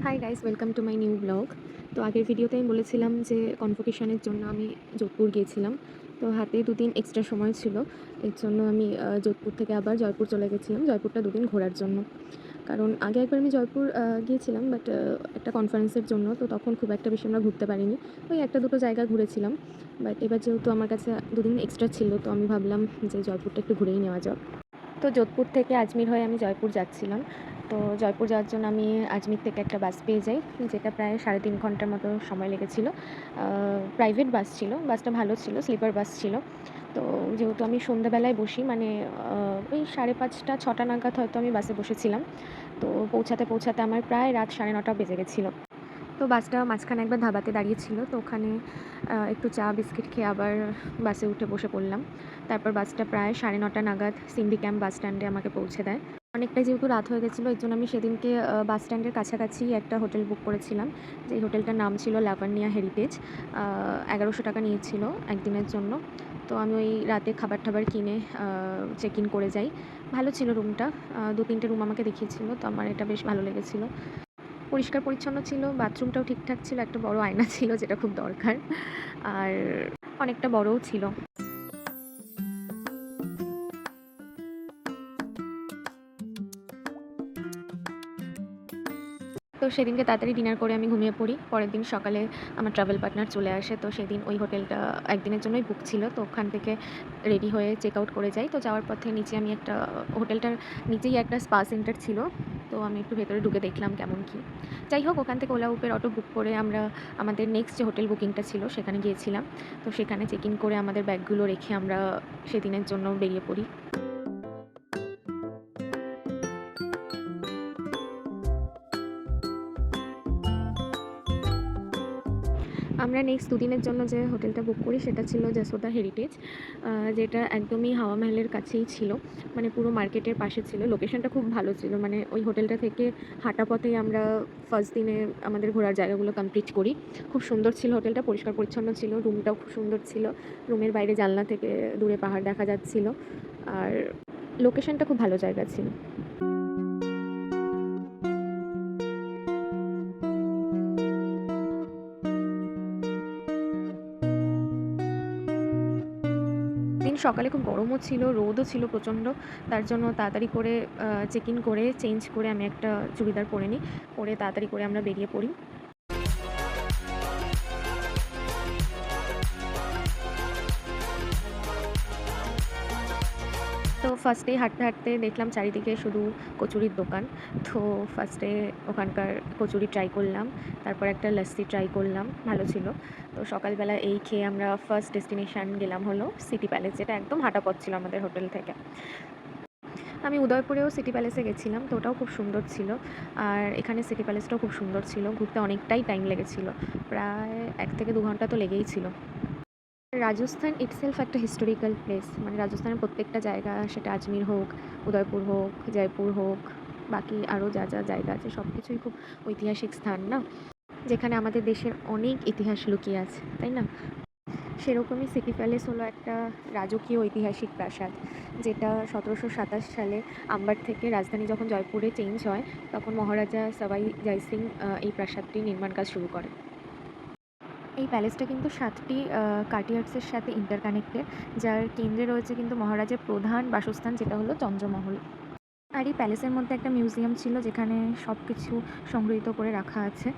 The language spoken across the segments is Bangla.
Hi guys, welcome to my new blog. তো আগের ভিডিওতে আমি বলেছিলাম যে কনভোকেশনের জন্য আমি যোধপুর গিয়েছিলাম। তো হাতে দুদিন এক্সট্রা সময় ছিল, এর জন্য আমি যোধপুর থেকে আবার জয়পুর চলে গেছিলাম জয়পুরটা দুদিন ঘোরার জন্য। কারণ আগে একবার আমি জয়পুর গিয়েছিলাম, বাট একটা কনফারেন্সের জন্য, তো তখন খুব একটা বেশি আমরা ঘুরতে পারিনি। ওই একটা দুটো জায়গা ঘুরেছিলাম। বাট এবার যেহেতু আমার কাছে দুদিন এক্সট্রা ছিল, তো আমি ভাবলাম যে জয়পুরটা একটু ঘুরেই নেওয়া যাক। তো যোধপুর থেকে আজমির হয়ে আমি জয়পুর যাচ্ছিলাম। তো জয়পুর যাওয়ার জন্য আমি আজমির থেকে একটা বাস পেয়ে যাই, যেটা প্রায় 3.5 ঘন্টার মতো সময় লেগেছিলো। প্রাইভেট বাস ছিল, বাসটা ভালো ছিল, স্লিপার বাস ছিল। তো যেহেতু আমি সন্ধ্যাবেলায় বসি, মানে ওই 5:30 6টা নাগাদ হয়তো আমি বাসে বসেছিলাম। তো পৌঁছাতে পৌঁছাতে আমার প্রায় রাত 9:30 বেজে গেছিলো। তো বাসটা মাঝখানে একবার ধাবাতে দাঁড়িয়েছিল, তো ওখানে একটু চা বিস্কিট খেয়ে আবার বাসে উঠে বসে পড়লাম। তারপর বাসটা প্রায় 9:30 নাগাদ সিন্ডি ক্যাম্প বাস স্ট্যান্ডে আমাকে পৌঁছে দেয়। অনেকটাই যেহেতু রাত হয়ে গেছিলো, এর জন্য আমি সেদিনকে বাস স্ট্যান্ডের কাছাকাছি একটা হোটেল বুক করেছিলাম, যেই হোটেলটার নাম ছিল লাভানিয়া হেরিটেজ। 1100 টাকা নিয়েছিল একদিনের জন্য। তো আমি ওই রাতে খাবার টাবার কিনে চেক ইন করে যাই। ভালো ছিল রুমটা, 2-3টে রুম আমাকে দেখিয়েছিল, তো আমার এটা বেশ ভালো লেগেছিলো। পরিষ্কার পরিচ্ছন্ন ছিল, বাথরুমটাও ঠিকঠাক ছিল, একটা বড় আয়না ছিল যেটা খুব দরকার, আর অনেকটা বড়ও ছিল। তো সেদিনকে তাড়াতাড়ি ডিনার করে আমি ঘুমিয়ে পড়ি। পরের দিন সকালে আমার ট্রাভেল পার্টনার চলে আসে। তো সেদিন ওই হোটেলটা একদিনের জন্যই বুক ছিল। তো ওখান থেকে রেডি হয়ে চেক আউট করে যাই। তো যাওয়ার পথে নিচে আমি একটা হোটেলটার নিচেই একটা স্পা সেন্টার ছিল। তো আমি একটু ভেতরে ঢুকে দেখলাম কেমন কী। যাই হোক, ওখান থেকে ওলা উবের অটো বুক করে আমরা আমাদের নেক্সট যে হোটেল বুকিংটা ছিল সেখানে গিয়েছিলাম। তো সেখানে চেক ইন করে আমাদের ব্যাগগুলো রেখে আমরা সেদিনের জন্য বেরিয়ে পড়ি। আমরা নেক্সট দুদিনের জন্য যে হোটেলটা বুক করি সেটা ছিল যশোদা হেরিটেজ, যেটা একদমই হাওয়া মহলের কাছেই ছিল, মানে পুরো মার্কেটের পাশে ছিল। লোকেশনটা খুব ভালো ছিল, মানে ওই হোটেলটা থেকে হাঁটা পথেই আমরা ফার্স্ট দিনে আমাদের ঘোরার জায়গাগুলো কমপ্লিট করি। খুব সুন্দর ছিল হোটেলটা, পরিষ্কার পরিচ্ছন্ন ছিল, রুমটাও খুব সুন্দর ছিল। রুমের বাইরে জানলা থেকে দূরে পাহাড় দেখা যাচ্ছিল, আর লোকেশনটা খুব ভালো জায়গা ছিল। দিন সকালে খুব গরমও ছিল, রোদও ছিল প্রচণ্ড। তার জন্য তাড়াতাড়ি করে চেক ইন করে চেঞ্জ করে আমি একটা চুড়িদার পরে নিই। পরে তাড়াতাড়ি করে আমরা বেরিয়ে পড়ি। তো ফার্স্টেই হাঁটতে হাঁটতে দেখলাম চারিদিকে শুধু কচুরির দোকান। তো ফার্স্টে ওখানকার কচুরি ট্রাই করলাম, তারপর একটা লস্যি ট্রাই করলাম, ভালো ছিল। তো সকালবেলা এই খেয়ে আমরা ফার্স্ট ডেস্টিনেশন গেলাম হলো সিটি প্যালেস, যেটা একদম হাঁটা পথ ছিল আমাদের হোটেল থেকে। আমি উদয়পুরেও সিটি প্যালেসে গেছিলাম, তো ওটাও খুব সুন্দর ছিল। আর এখানে সিটি প্যালেসটাও খুব সুন্দর ছিল, ঘুরতে অনেকটাই টাইম লেগেছিল, প্রায় 1 থেকে 2 ঘন্টা তো লেগেই ছিল। রাজস্থান ইটসেলফ একটা হিস্টোরিক্যাল প্লেস, মানে রাজস্থানের প্রত্যেকটা জায়গা, সেটা আজমির হোক, উদয়পুর হোক, জয়পুর হোক, বাকি আরও যা যা জায়গা আছে সব কিছুই খুব ঐতিহাসিক স্থান না, যেখানে আমাদের দেশের অনেক ইতিহাস লুকিয়ে আছে, তাই না? সেরকমই সিটি প্যালেস হলো একটা রাজকীয় ঐতিহাসিক প্রাসাদ, যেটা 1727 সালে আম্বার থেকে রাজধানী যখন জয়পুরে চেঞ্জ হয়, তখন মহারাজা সবাই জয় সিং এই প্রাসাদটি নির্মাণ কাজ শুরু করেন। এই প্যালেসটা কিন্তু 7টি কার্টিয়ার্সের সাথে ইন্টারকানেক্টেড, যার কেন্দ্রে রয়েছে কিন্তু মহারাজের প্রধান বাসস্থান, যেটা হলো চন্দ্রমহল। আর এই প্যালেসের মধ্যে একটা মিউজিয়াম ছিল, যেখানে সব কিছু সংগৃহীত করে রাখা আছে।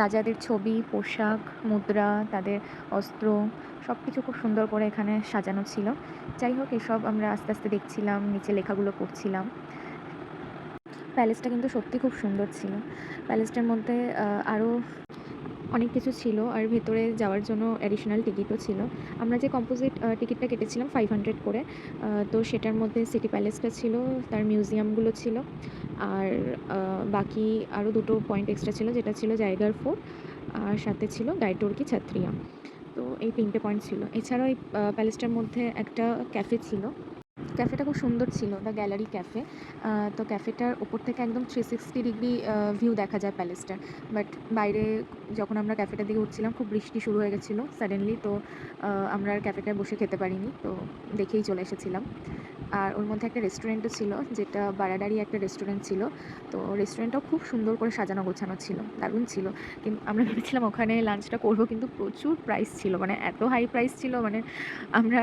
রাজাদের ছবি, পোশাক, মুদ্রা, তাদের অস্ত্র, সব কিছু খুব সুন্দর করে এখানে সাজানো ছিল। যাই হোক, এসব আমরা আস্তে আস্তে দেখছিলাম, নিচে লেখাগুলো পড়ছিলাম। প্যালেসটা কিন্তু সত্যি খুব সুন্দর ছিল। প্যালেসটার মধ্যে আরও অনেক কিছু ছিল, আর ভেতরে যাওয়ার জন্য অ্যাডিশনাল টিকিটও ছিল। আমরা যে কম্পোজিট টিকিটটা কেটেছিলাম 500 করে, তো সেটার মধ্যে সিটি প্যালেসটা ছিল, তার মিউজিয়ামগুলো ছিল, আর বাকি আরও দুটো পয়েন্ট এক্সট্রা ছিল, যেটা ছিল জায়গার ফোর্ট, আর সাথে ছিল গাইটোর কি ছাত্রিয়া। তো এই 3টে পয়েন্ট ছিল। এছাড়াও এই প্যালেসটার মধ্যে একটা ক্যাফে ছিল। ক্যাফেটা খুব সুন্দর ছিল, দ্য গ্যালারি ক্যাফে। তো ক্যাফেটার ওপর থেকে একদম 360 ডিগ্রি ভিউ দেখা যায় প্যালেসটার। বাট বাইরে যখন আমরা ক্যাফেটার দিকে উঠছিলাম, খুব বৃষ্টি শুরু হয়ে গেছিলো সাডেনলি, তো আমরা আর ক্যাফেটায় বসে খেতে পারিনি, তো দেখেই চলে এসেছিলাম। আর ওর মধ্যে একটা রেস্টুরেন্টও ছিল, যেটা বারাডারি একটা রেস্টুরেন্ট ছিল। তো রেস্টুরেন্টটাও খুব সুন্দর করে সাজানো গোছানো ছিল, দারুণ ছিল। কিন্তু আমরা ভেবেছিলাম ওখানে লাঞ্চটা করবো, কিন্তু প্রচুর প্রাইস ছিল, মানে এত হাই প্রাইস ছিল, মানে আমরা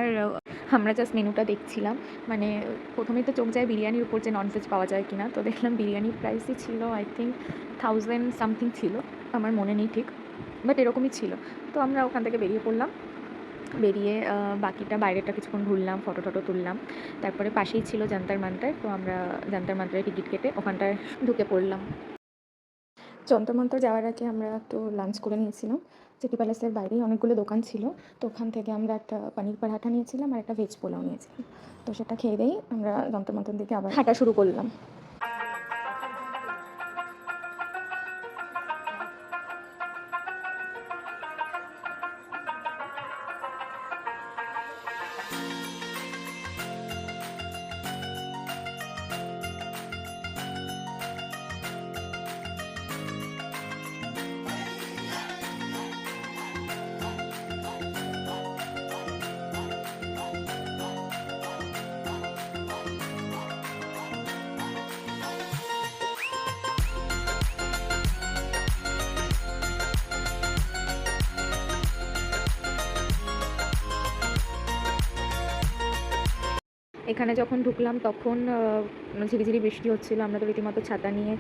আমরা জাস্ট মেনুটা দেখছিলাম। মানে প্রথমেই তো চোখ যায় বিরিয়ানির উপর, যে ননভেজ পাওয়া যায় কিনা। তো দেখলাম বিরিয়ানির প্রাইসই ছিল আই থিঙ্ক 1000 সামথিং ছিল, আমার মনে নেই ঠিক, বাট এরকমই ছিল। তো আমরা ওখান থেকে বেরিয়ে পড়লাম। বেরিয়ে বাকিটা বাইরেটা কিছুক্ষণ ঘুরলাম, ফটো টটো তুললাম। তারপরে পাশেই ছিল জান্তার মান্তার, তো আমরা জান্তার মান্তারে টিকিট কেটে ওখানটায় ঢুকে পড়লাম। যন্তর মন্তর যাওয়ার আগে আমরা একটু লাঞ্চ করে নিয়েছিলাম। সিটি প্যালেসের বাইরেই অনেকগুলো দোকান ছিল, তো ওখান থেকে আমরা একটা পানির পরাঠা নিয়েছিলাম আর একটা ভেজ পোলাও নিয়েছিলাম। তো সেটা খেয়ে দিয়েই আমরা যন্তর মন্তর দিকে আবার হাঁটা শুরু করলাম। এখানে যখন ঢুকলাম তখন ঝিরিঝিরি বৃষ্টি হচ্ছিল। আমরা তো রীতিমতো ছাতা নিয়ে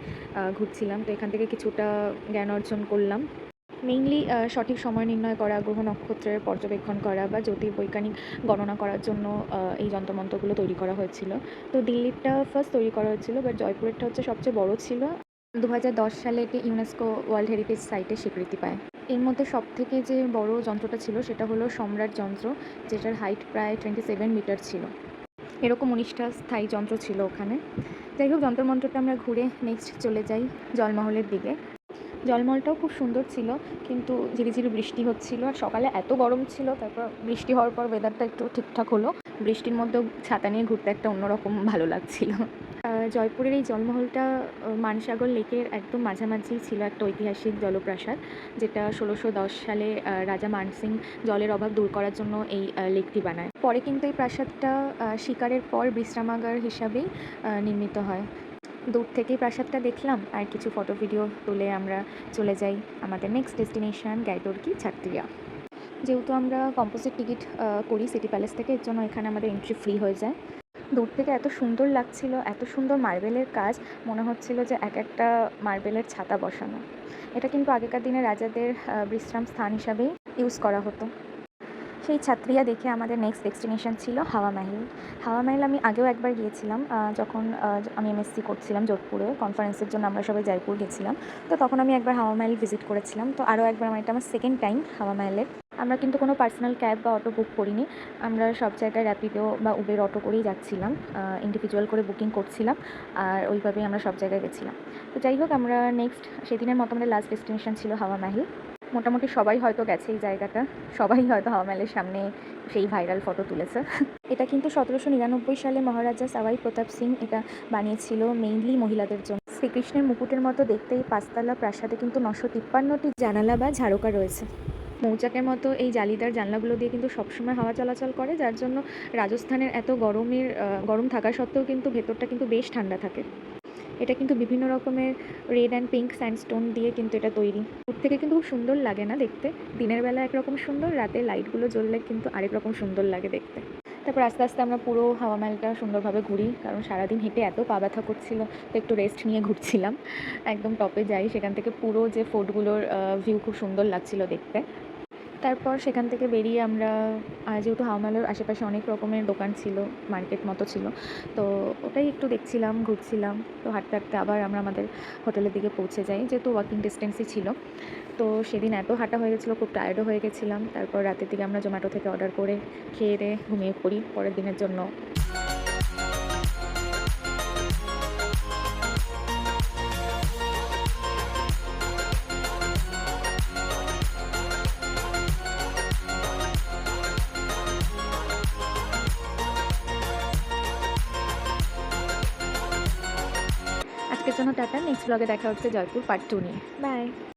ঘুরছিলাম। তো এখান থেকে কিছুটা জ্ঞান অর্জন করলাম। মেইনলি সঠিক সময় নির্ণয় করা, গ্রহ নক্ষত্রের পর্যবেক্ষণ করা বা জ্যোতির্বৈজ্ঞানিক গণনা করার জন্য এই যন্ত্রমন্ত্রগুলো তৈরি করা হয়েছিল। তো দিল্লিরটা ফার্স্ট তৈরি করা হয়েছিল, বাট জয়পুরেরটা হচ্ছে সবচেয়ে বড় ছিল। 2010 সালে এটি ইউনেস্কো ওয়ার্ল্ড হেরিটেজ সাইটে স্বীকৃতি পায়। এর মধ্যে সবথেকে যে বড় যন্ত্রটা ছিল সেটা হলো সম্রাট যন্ত্র, যেটার হাইট প্রায় 27 মিটার ছিল। এরকম 19টা স্থায়ী যন্ত্র ছিল ওখানে। যাই হোক, যন্তর মন্ত্রটা আমরা ঘুরে নেক্সট চলে যাই জলমহলের দিকে। জলমহলটাও খুব সুন্দর ছিল, কিন্তু ঝিরিঝিরি বৃষ্টি হচ্ছিল আর সকালে এত গরম ছিল। তারপর বৃষ্টি হওয়ার পর ওয়েদারটা একটু ঠিকঠাক হলো। বৃষ্টির মধ্যেও ছাতা নিয়ে ঘুরতে একটা অন্যরকম ভালো লাগছিল। জয়পুরের এই জলমহলটা মানসাগর লেকের একদম মাঝামাঝি ছিল একটা ঐতিহাসিক জলপ্রাসাদ, যেটা 1610 সালে রাজা মানসিং জলের অভাব দূর করার জন্য এই লেকটি বানায়। পরে কিন্তু এই প্রাসাদটা শিকারের পর বিশ্রামাগার হিসাবেই নির্মিত হয়। দূর থেকেই প্রাসাদটা দেখলাম আর কিছু ফটো ভিডিও তুলে আমরা চলে যাই আমাদের নেক্সট ডেস্টিনেশন গাইডোরকি ছাত্রিয়া। যেহেতু আমরা কম্পোজিট টিকিট করি সিটি প্যালেস থেকে, এর জন্য এখানে আমাদের এন্ট্রি ফ্রি হয়ে যায়। দূর থেকে এত সুন্দর লাগছিল, এত সুন্দর মার্বেলের কাজ, মনে হচ্ছিল যে এক একটা মার্বেলের ছাতা বসানো। এটা কিন্তু আগেকার দিনে রাজাদের বিশ্রাম স্থান হিসাবেই ইউজ করা হতো। সেই ছাত্রিয়া দেখে আমাদের নেক্সট ডেস্টিনেশন ছিল হাওয়া মেহেল। হাওয়া মেহেল আমি আগেও একবার গিয়েছিলাম, যখন আমি এমএসসি করছিলাম যোধপুরে, কনফারেন্সের জন্য আমরা সবাই জয়পুর গেছিলাম। তো তখন আমি একবার হাওয়া মেহেল ভিজিট করেছিলাম। তো আরও একবার এটা আমার সেকেন্ড টাইম হাওয়া মেহেলের। আমরা কিন্তু কোনো পার্সোনাল ক্যাব বা অটো বুক করিনি, আমরা সব জায়গায় র্যাপিডো বা উবের অটো করেই যাচ্ছিলাম, ইন্ডিভিজুয়াল করে বুকিং করছিলাম, আর ওইভাবেই আমরা সব জায়গায় গেছিলাম। তো যাই হোক, আমরা নেক্সট সেদিনের মতো আমাদের লাস্ট ডেস্টিনেশন ছিল হাওয়া মেহেল। মোটামুটি সবাই হয়তো গেছে এই জায়গাটা, সবাই হয়তো হাওয়া মেহেলের সামনে সেই ভাইরাল ফটো তুলেছে। এটা কিন্তু 1799 সালে মহারাজা সাওয়াই প্রতাপ সিং এটা বানিয়েছিল মেইনলি মহিলাদের জন্য। শ্রীকৃষ্ণের মুকুটের মতো দেখতে এই পাঁচতলা প্রাসাদে কিন্তু 953টি জানালা বা ঝাড়কা রয়েছে। মৌচাকের মতো এই জালিদার জানলাগুলো দিয়ে কিন্তু সবসময় হাওয়া চলাচল করে, যার জন্য রাজস্থানের এত গরম থাকা সত্ত্বেও কিন্তু ভেতরটা কিন্তু বেশ ঠান্ডা থাকে। এটা কিন্তু বিভিন্ন রকমের রেড অ্যান্ড পিঙ্ক স্যান্ডস্টোন দিয়ে কিন্তু এটা তৈরি। দূর থেকে কিন্তু খুব সুন্দর লাগে না দেখতে, দিনের বেলা একরকম সুন্দর, রাতে লাইটগুলো জ্বললে কিন্তু আরেক রকম সুন্দর লাগে দেখতে। তারপর আস্তে আস্তে আমরা পুরো হাওয়া মেহেলটা সুন্দরভাবে ঘুরি, কারণ সারাদিন হেঁটে এত পা ব্যথা করছিল, তো একটু রেস্ট নিয়ে ঘুরছিলাম। একদম টপে যাই, সেখান থেকে পুরো যে ফোর্টগুলোর ভিউ খুব সুন্দর লাগছিল দেখতে। তারপর সেখান থেকে বেরিয়ে আমরা, যেহেতু হাওয়া মেহেলের আশেপাশে অনেক রকমের দোকান ছিল, মার্কেট মতো ছিল, তো ওটাই একটু দেখছিলাম, ঘুরছিলাম। তো হাঁটতে হাঁটতে আবার আমরা আমাদের হোটেলের দিকে পৌঁছে যাই, যেহেতু ওয়াকিং ডিস্টেন্সই ছিল। তো সেদিন এত হাঁটা হয়ে গেছিলো, খুব টায়ার্ডও হয়ে গেছিলাম। তারপর রাতের দিকে আমরা জোম্যাটো থেকে অর্ডার করে খেয়ে দিয়ে ঘুমিয়ে পড়ি পরের দিনের জন্য। আজকের জন্য টাটা, নেক্সট ব্লগে দেখা হচ্ছে জয়পুর পার্ট 2 নিয়ে। বাই।